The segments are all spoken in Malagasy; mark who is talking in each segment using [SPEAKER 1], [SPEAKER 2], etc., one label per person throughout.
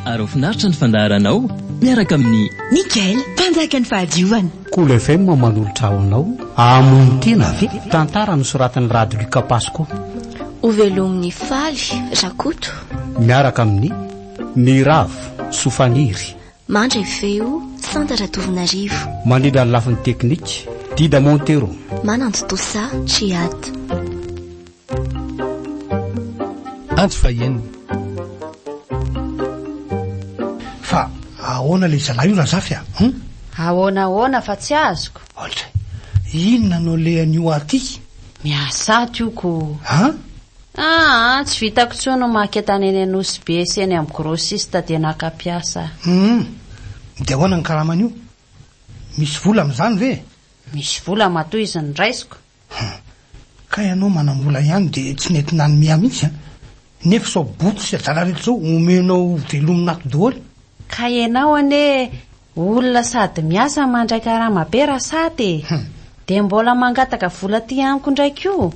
[SPEAKER 1] ary ho finaritra ny fandaharanao miaraka amin'ny
[SPEAKER 2] Mikael mpanjaka ny fahadiovana.
[SPEAKER 3] Cool FM manolotra aonao amony tena ve tantara nosoratan'ny Rady Luka Pasco.
[SPEAKER 4] Ovelomin'ny faly Rakoto
[SPEAKER 3] miaraka amin'ny Miravo Sofaniry
[SPEAKER 4] mandray feo Santara Tovinarivo
[SPEAKER 3] manindra ny lafin'ny teknika Dida Montero
[SPEAKER 4] manantotosa Triad
[SPEAKER 5] antsy vahiny
[SPEAKER 6] fa ahoana le zalahy io razafy
[SPEAKER 7] ahoana fa tsy azoko
[SPEAKER 6] ohatra inona no le an'io aty
[SPEAKER 7] miasa tioko tsy vitako tsono maketany eny anosy be sy eny amin'ny grossiste dia nakapiasa
[SPEAKER 6] de ahoana ny karaman'io misy vola amin'izany ve
[SPEAKER 7] misy vola matoy izy ny raisiko
[SPEAKER 6] ka ianao manambola ihany de tsy nentina ny miha mihitsy nefa sao boto sy ajala rehetra zao omenao velominato daholo
[SPEAKER 7] ka ianao ane olona sady miasa mandraika raha mapera sady de mbola mangataka vola ty amiko ndraiky io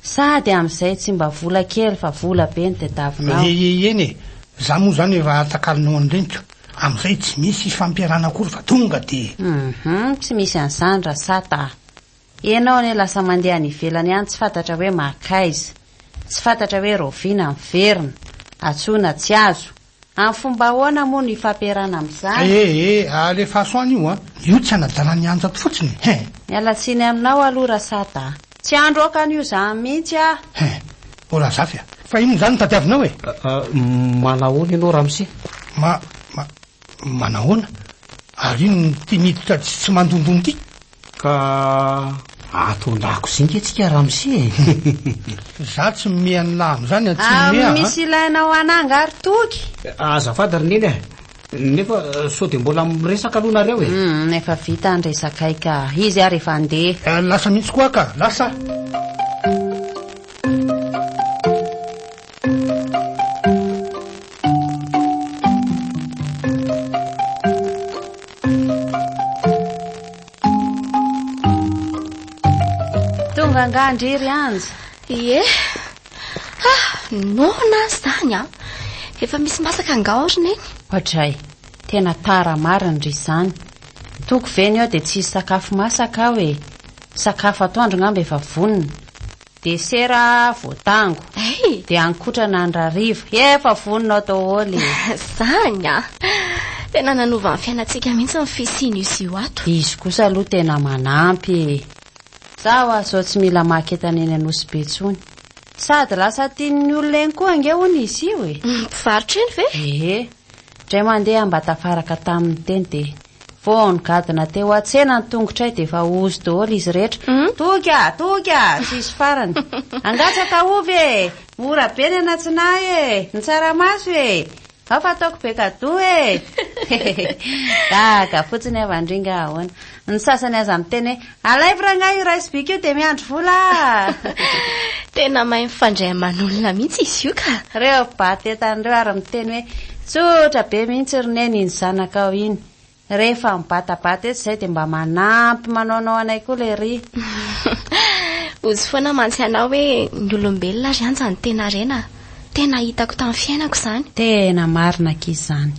[SPEAKER 7] sady amin'izay tsy mba vola kely fa vola be ny tadavinao
[SPEAKER 6] eny za moa zany raha atakalinao andreniko amin'izay tsy misy fampiarana akory fa tonga de
[SPEAKER 7] tsy misy an'izany raha sata ianao ane lasa mandeha ny ivelany ihany tsy fantatra hoe makaiza tsy fantatra hoe roviana miverina atsona tsy azo amin'ny fomba ahoana moa ny fampiarana amin'izany
[SPEAKER 6] alefa asoany io tsy anadalany anjato fotsiny
[SPEAKER 7] mialatsiny aminao aloha raha sata tsy andro okany io zany mihitsy
[SPEAKER 6] ola zafy fa ino zany tadiavinao
[SPEAKER 3] manahoana ianao ramose
[SPEAKER 6] manahoana ary ino ty miditra tsy mandondony ty
[SPEAKER 3] ka atondako zinga tsika ramose
[SPEAKER 6] za tsy miany laha am'izany tsy
[SPEAKER 7] misy ilainao ananga ary toky
[SPEAKER 3] azafady ry neny nefa so de mbola miresaka aloha nareo
[SPEAKER 7] nefa vita andresakay ka izy ary efa andeha
[SPEAKER 6] lasa mihitsy koa ka lasa
[SPEAKER 7] tonga ngandriry anja
[SPEAKER 4] nona zany efa misy masaka angaoriny eny
[SPEAKER 7] ohatray tena tara mariny ry zany toko veny ao de tsy isy sakafo masaka ao sakafo atoandro ngamba efa vonina desera voatango de ankotrana andrarivo efa vonina ao daholo
[SPEAKER 4] zany tena nanova ny fiainatsika mihitsy ny fisiny io ato
[SPEAKER 7] izy kosa aloha tena manampy zaho zao tsy mila maketany eny anosy be tsony sady lasa tian'ny olona eny koa ange hony izy io
[SPEAKER 4] mpivarotra eny ve
[SPEAKER 7] dray mandeha mba tafaraka tamin'ny teny de voanygadina teo atsena ny tongotray de efa ozy daholo izy rehetra toka tsisy farany angatsaka ovy mora be ny anatsinahy ny tsaramaso ao fa ataoko be kado gaga fotsiny avandringa ahoana ny sasany aza miteny hoe alaivyranga io raisibika io de miandro vola
[SPEAKER 4] tena mahay mifandray aman'olona mihitsy izy io ka
[SPEAKER 7] reo batetan'ireo ary miteny hoe tsotra be mihitsy roneny iny zanaka ao iny rehefa mibatabata eto zay de mba manampy manaonao anay koa le ry
[SPEAKER 4] ozy foana mantsy anao hoe ny olombelona ry anja ny tena rena tena hitako tamin'ny fiainako zany
[SPEAKER 7] tena marina kizy zany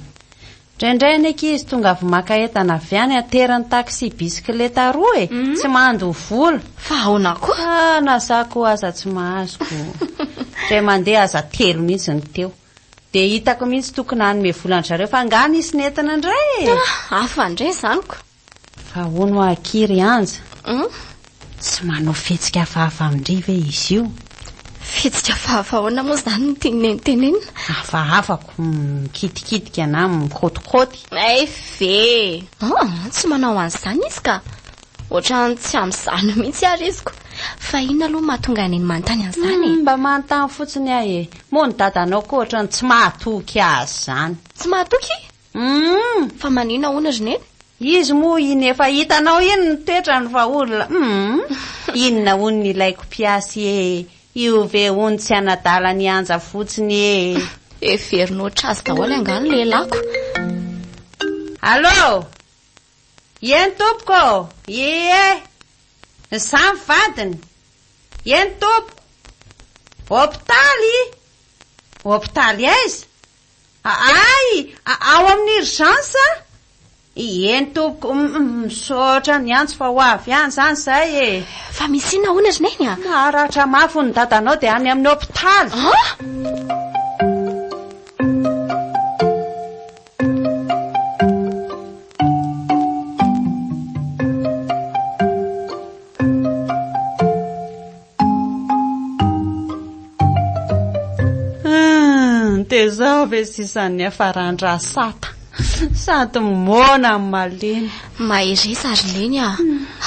[SPEAKER 7] ndraindray ny kizy tonga avy maka entana avy any aterany taxi bisikileta roa tsy mando vola
[SPEAKER 4] fa ahoana koa
[SPEAKER 7] nazako aza tsy mahazoko dray mandeha aza telo mihitsy ny teo de hitako mihitsy tokony anome volan-drareo fa ngany isy nentina indray
[SPEAKER 4] afa ndray zaniko
[SPEAKER 7] fa hono akiry anja tsy manao fetsika hafahafa amindri ve izy io
[SPEAKER 4] fetsika hafahafa ahoana moa zany ny tianenitenenina
[SPEAKER 7] hafahafako mikitikitika na mikotikoty
[SPEAKER 4] ve tsy manao an'izany izy ka ohatrany tsy amin'izany mihitsy ary iziko fa ino aloha mahatonga neny manontany an'izany
[SPEAKER 7] mba manontany fotsiny ahy moa ny dadanao koa ohatrany tsy mahatoky azy zany
[SPEAKER 4] tsy mahatoky fa manino ahoana ry neny
[SPEAKER 7] izy moa iny efa hitanao iny ny toetrany fa olona inona hony ny ilaiko piasy io ve hony tsy anadala ny anja fotsiny
[SPEAKER 4] everinao trazy daholo angano lelako
[SPEAKER 7] allo eny tompoko samy vadiny eny tompo hôpitaly aiza ay ao amin'ny urgence eny tompoko misaotra ny antso fa ho avy any zany zay e.
[SPEAKER 4] Fa misy ina hoana ry neny a?
[SPEAKER 7] Maharatra mafy ny dadanao dia any amin'ny hôpitaly. Dia zao ve sisan'ny afaran-drasata sady mimona amin'ny maliny.
[SPEAKER 4] Mahirisa ry neny a.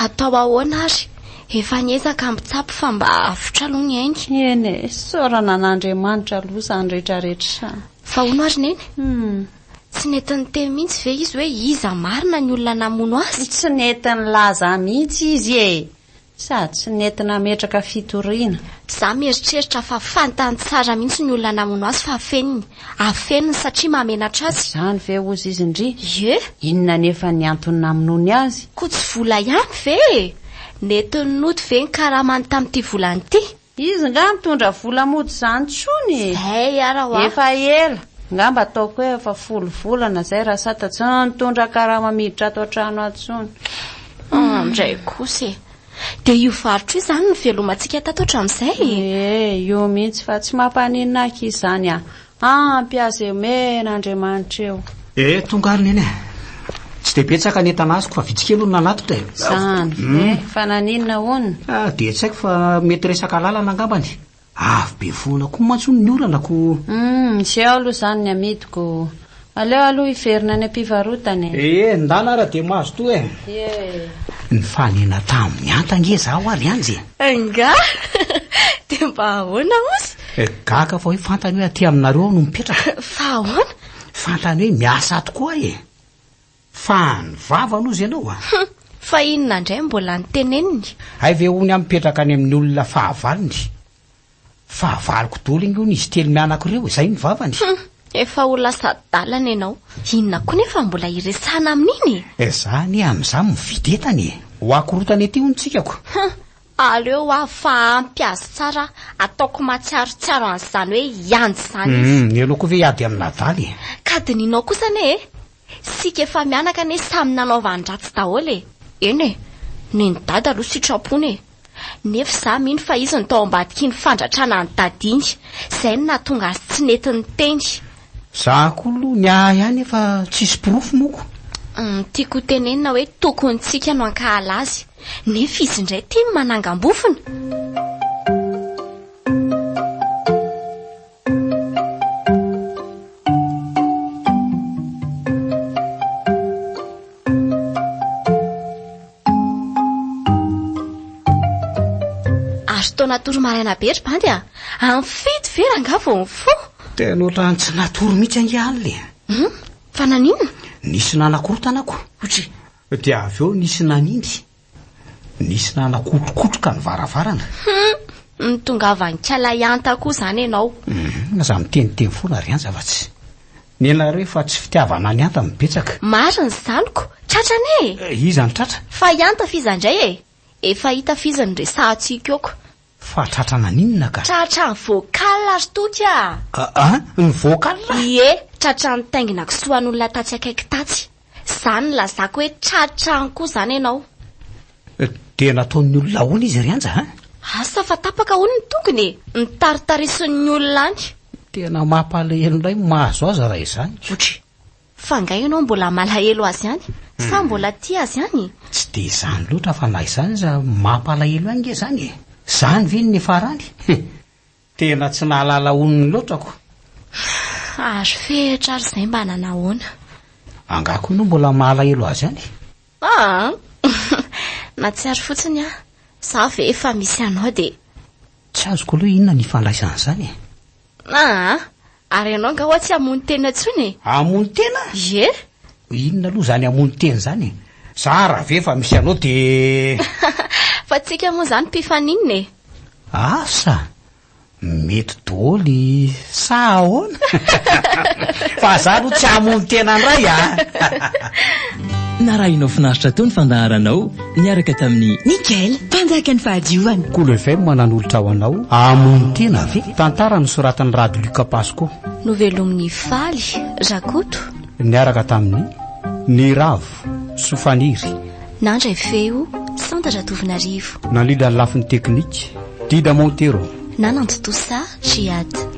[SPEAKER 4] Atao ahoana ary? Efa niezaka ambitsapy fa mba avotra aloha ny ainy.
[SPEAKER 7] Eny e, saorana an'Andriamanitra aloha izany rehetrarehetra.
[SPEAKER 4] Fa hono ary neny? Tsy netiny teny mihitsy ve izy hoe iza marina ny olona namono azy?
[SPEAKER 7] Tsy netiny laza mihitsy izy e, sady tsy netiny ametraka fitoriana.
[SPEAKER 4] Za mieritreritra fa fantany tsara mihitsy ny olona namono azy fa afeniny satria mamenatra azy.
[SPEAKER 7] Zany ve ozy izy indri?
[SPEAKER 4] Ye,
[SPEAKER 7] inona nefa ny antony namonony azy?
[SPEAKER 4] ko tsy vola ihany ve? Netiny noty ve ny karamany tamin'ity volany ity?
[SPEAKER 7] Izy nga mitondra vola mody zany tsony.
[SPEAKER 4] Zay ara ho
[SPEAKER 7] Efa ela ngamba ataoko hoe efa 10 volana zay raha sata tsy nitondra karama miditra ato an-trano atsony.
[SPEAKER 4] Ndray kosa dia io varotra io zany ny velomantsika tato hatramin'izay.
[SPEAKER 7] Io mihitsy fa tsy mampaninina aky izany a. Ampiazy men'Andriamanitra eo.
[SPEAKER 3] Tonga ary neny tsy dia betsaka ny entana azoko fa vitsikely no nanatotra e.
[SPEAKER 7] Zany fa naninona honina?
[SPEAKER 3] Dia tsy haiko fa mety resaka lalana angambany. Avy be foana koa mantsony ny oranako.
[SPEAKER 7] Sy ao aloha zany ny amidiko. Aleo aloha hiverina ny ampivarotany.
[SPEAKER 3] Ndana raha dia mahazo to e. Ny fanena tamin'ny antange zaho ary anjy.
[SPEAKER 4] Nga dia mba ahoana ozy?
[SPEAKER 3] Gaka fa hoe fantany hoe aty aminareo no mipetraka.
[SPEAKER 4] Fa ahoana?
[SPEAKER 3] Fantany hoe miasa tokoa e. Fa ny vavano izy ianao a.
[SPEAKER 4] Fa inona indray mbola niteneniny?
[SPEAKER 3] Hay ve hony mipetraka any amin'ny olona fahavalony. Fahavaliko dolo iny izy telo mianakireo izay ny vavany.
[SPEAKER 4] Efa ho lasa dalana ianao. Inona koa nefa mbola iresana amin'iny?
[SPEAKER 3] Zany amin'izany mividy entany e. Ho akorotany ety hono-tsikako.
[SPEAKER 4] Aleo fa ampiazy tsara ataoko matsiarotsiaro an'izany hoe ianjy zany izy.
[SPEAKER 3] Elo koa ve ady amin'ny nadaly.
[SPEAKER 4] Ka dininao kosa ne sika efa mianaka ne samy nanaovan-dratsy daholo e. Eny e, ny dada aloha sitrapony e. Nefa za mino fa izy ny tao ambadiky ny fandratrana ny dadiny. Zay no nahatonga azy tsy netiny teny.
[SPEAKER 3] Za koa ny ihany efa tsisy pirofo moko.
[SPEAKER 4] Tiako tenenina hoe tokony tsika no ankahala azy. Nefa izy indray tia manangam-bofona. Azo tao natoro maraina be ry bandy a. Amfidy vera anga vao mifo.
[SPEAKER 3] Tena ohatrany tsy natoro mihitsy angihany le.
[SPEAKER 4] Fa naninona?
[SPEAKER 3] Nisy nanakorontanako. Dia avy eo nisy nanindry. Nisy nanakotrokotroka ny varavarana.
[SPEAKER 4] Nitongava ny kalaianta koa zany ianao.
[SPEAKER 3] Za miteniteny foana ry anza fa tsy. Nenareo fa tsy fitiavana ny anta mibetsaka.
[SPEAKER 4] Marina zaniko, tratrane.
[SPEAKER 3] Iza ny tratra?
[SPEAKER 4] Fa ianta fiza indray e. Efa hita fiza ny resahantsika eoko.
[SPEAKER 3] Fa tratra naninona ka?
[SPEAKER 4] Tratra ny voakala ary toka.
[SPEAKER 3] Ny voakala?
[SPEAKER 4] Ie, tratra ny taingina kisoan'olona tatsy akaiky tatsy. Zany lazako hoe tratrany koa zany ianao.
[SPEAKER 3] Dia nataon'ny olona hoana izy ry anja?
[SPEAKER 4] Asa fa tapaka hono ny tongony ny taritarison'ny olona any.
[SPEAKER 3] Tena mampalahelo indray mahazo azy raha izany.
[SPEAKER 4] Fa ngay ianao mbola malahelo azy ihany. Sa mbola tia azy ihany?
[SPEAKER 3] Tsy dia izany loatra fa na izany za mampalahelo ange zany e. Zany ve ny farany? Tena tsy nahalala honony loatrako.
[SPEAKER 4] Azo fehitra ary izay mba nanahoana.
[SPEAKER 3] Angako no mbola mahalahelo azy ihany.
[SPEAKER 4] Natsiaro fotsiny a. Za ve efa misy anao dia
[SPEAKER 3] tsy azoko aloha inona ny fandraisana izany e.
[SPEAKER 4] Ary ianao nga hoa tsy hamony tena intsony.
[SPEAKER 3] Hamony tena?
[SPEAKER 4] Ye.
[SPEAKER 3] Inona aloha zany hamony tena zany? Za raha ve efa misy anao dia
[SPEAKER 4] fa tsika moa zany mpifaninina e.
[SPEAKER 3] Asa mety dôly sa ahoana? Fa za aloha tsy hamony tena ndray a.
[SPEAKER 1] Narahinao finaritra tao ny fandaharanao niaraka tamin'ny
[SPEAKER 2] Nickel, mpanjaka ny fahadiovana.
[SPEAKER 3] Cool FM manan'olotra ho anao hamony tena ve? Tantara nosoratan'ny Radio Luc Pasco.
[SPEAKER 4] novelomin'ny faly rakoto
[SPEAKER 3] niaraka tamin'ny ny ravo sofaniry
[SPEAKER 4] nandray feo santatra tovinarivo
[SPEAKER 3] nalidany lafin'ny teknika Dida Montero
[SPEAKER 4] nanantotosa Giad